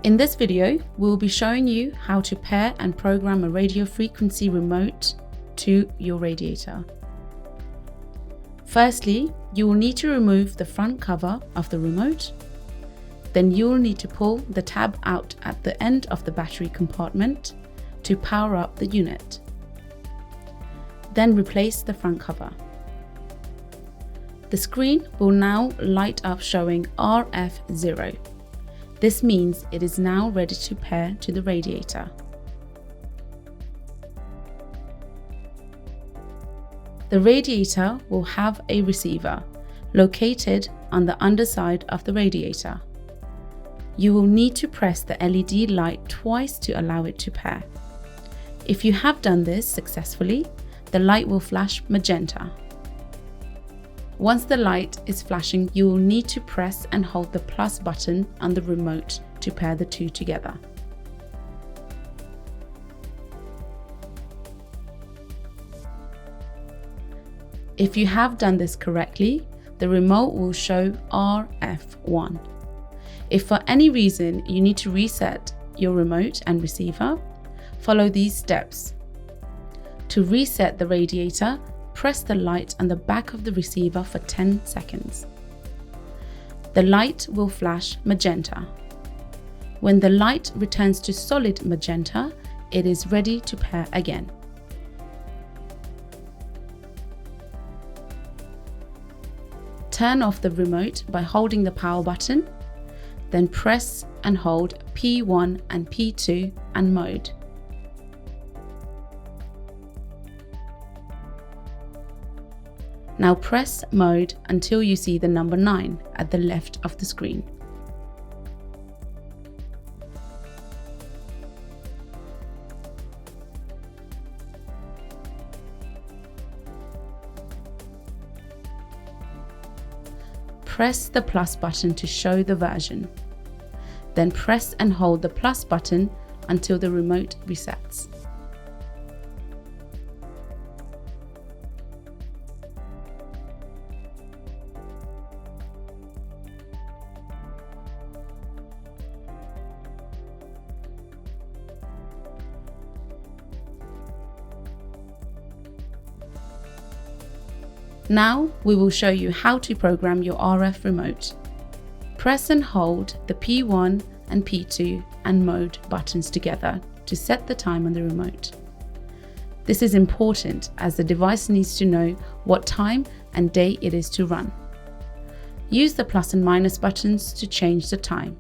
In this video, we will be showing you how to pair and program a radio frequency remote to your radiator. Firstly, you will need to remove the front cover of the remote. Then you will need to pull the tab out at the end of the battery compartment to power up the unit. Then replace the front cover. The screen will now light up showing RF0. This means it is now ready to pair to the radiator. The radiator will have a receiver located on the underside of the radiator. You will need to press the LED light twice to allow it to pair. If you have done this successfully, the light will flash magenta. Once the light is flashing, you will need to press and hold the plus button on the remote to pair the two together. If you have done this correctly, the remote will show RF1. If for any reason you need to reset your remote and receiver, follow these steps. To reset the radiator, press the light on the back of the receiver for 10 seconds. The light will flash magenta. When the light returns to solid magenta, it is ready to pair again. Turn off the remote by holding the power button, then press and hold P1 and P2 and mode. Now press mode until you see the number 9 at the left of the screen. Press the plus button to show the version. Then press and hold the plus button until the remote resets. Now we will show you how to program your RF remote. Press and hold the P1 and P2 and mode buttons together to set the time on the remote. This is important as the device needs to know what time and day it is to run. Use the plus and minus buttons to change the time.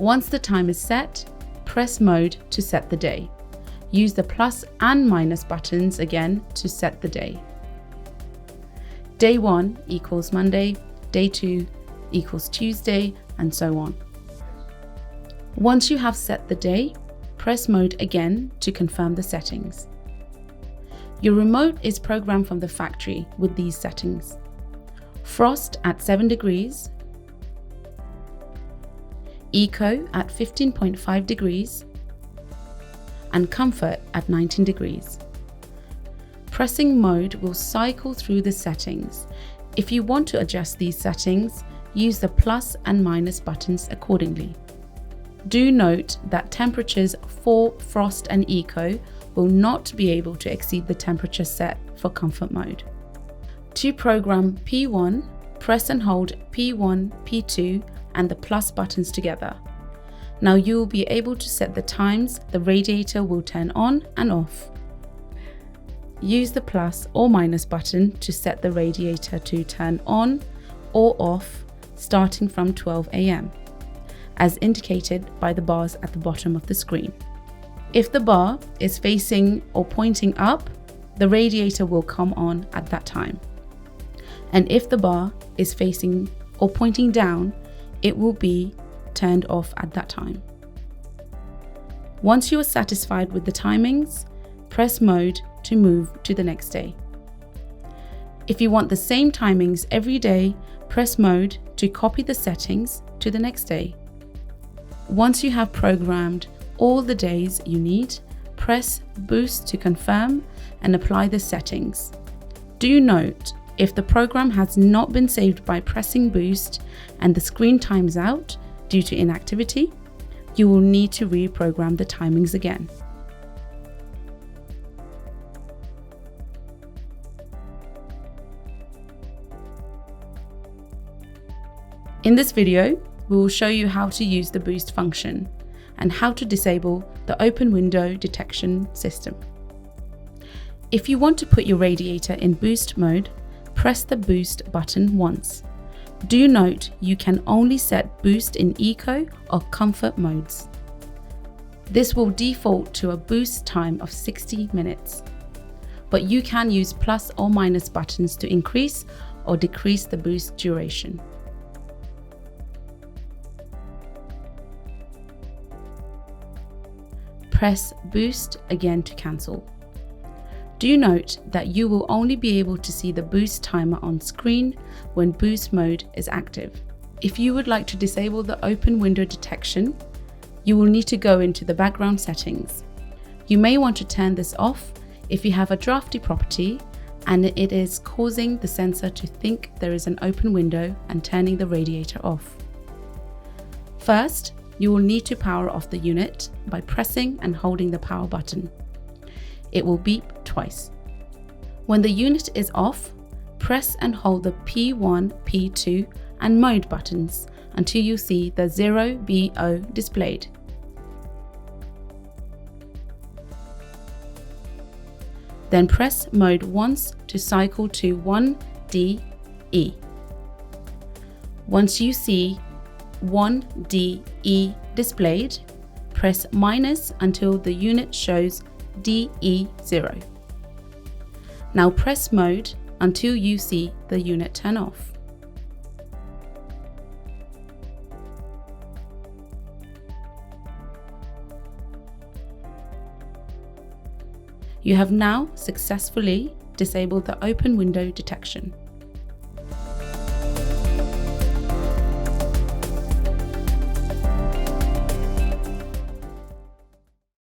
Once the time is set, press mode to set the day. Use the plus and minus buttons again to set the day. Day 1 equals Monday, day 2 equals Tuesday, and so on. Once you have set the day, press mode again to confirm the settings. Your remote is programmed from the factory with these settings: frost at 7 degrees, eco at 15.5 degrees, and comfort at 19 degrees. Pressing mode will cycle through the settings. If you want to adjust these settings, use the plus and minus buttons accordingly. Do note that temperatures for frost and eco will not be able to exceed the temperature set for comfort mode. To program P1, press and hold P1, P2 and the plus buttons together. Now you will be able to set the times the radiator will turn on and off. Use the plus or minus button to set the radiator to turn on or off starting from 12 AM, as indicated by the bars at the bottom of the screen. If the bar is facing or pointing up, the radiator will come on at that time. And if the bar is facing or pointing down, it will be turned off at that time. Once you are satisfied with the timings, press mode to move to the next day. If you want the same timings every day, press mode to copy the settings to the next day. Once you have programmed all the days you need, press boost to confirm and apply the settings. Do note, if the program has not been saved by pressing boost and the screen times out due to inactivity, you will need to reprogram the timings again. In this video, we will show you how to use the boost function and how to disable the open window detection system. If you want to put your radiator in boost mode, press the boost button once. Do note you can only set boost in eco or comfort modes. This will default to a boost time of 60 minutes, but you can use plus or minus buttons to increase or decrease the boost duration. Press boost again to cancel. Do note that you will only be able to see the boost timer on screen when boost mode is active. If you would like to disable the open window detection, you will need to go into the background settings. You may want to turn this off if you have a drafty property and it is causing the sensor to think there is an open window and turning the radiator off. First, you will need to power off the unit by pressing and holding the power button. It will beep twice. When the unit is off, press and hold the P1, P2 and mode buttons until you see the 0BO displayed. Then press mode once to cycle to 1DE. Once you see 1DE displayed, press minus until the unit shows DE0. Now press mode until you see the unit turn off. You have now successfully disabled the open window detection.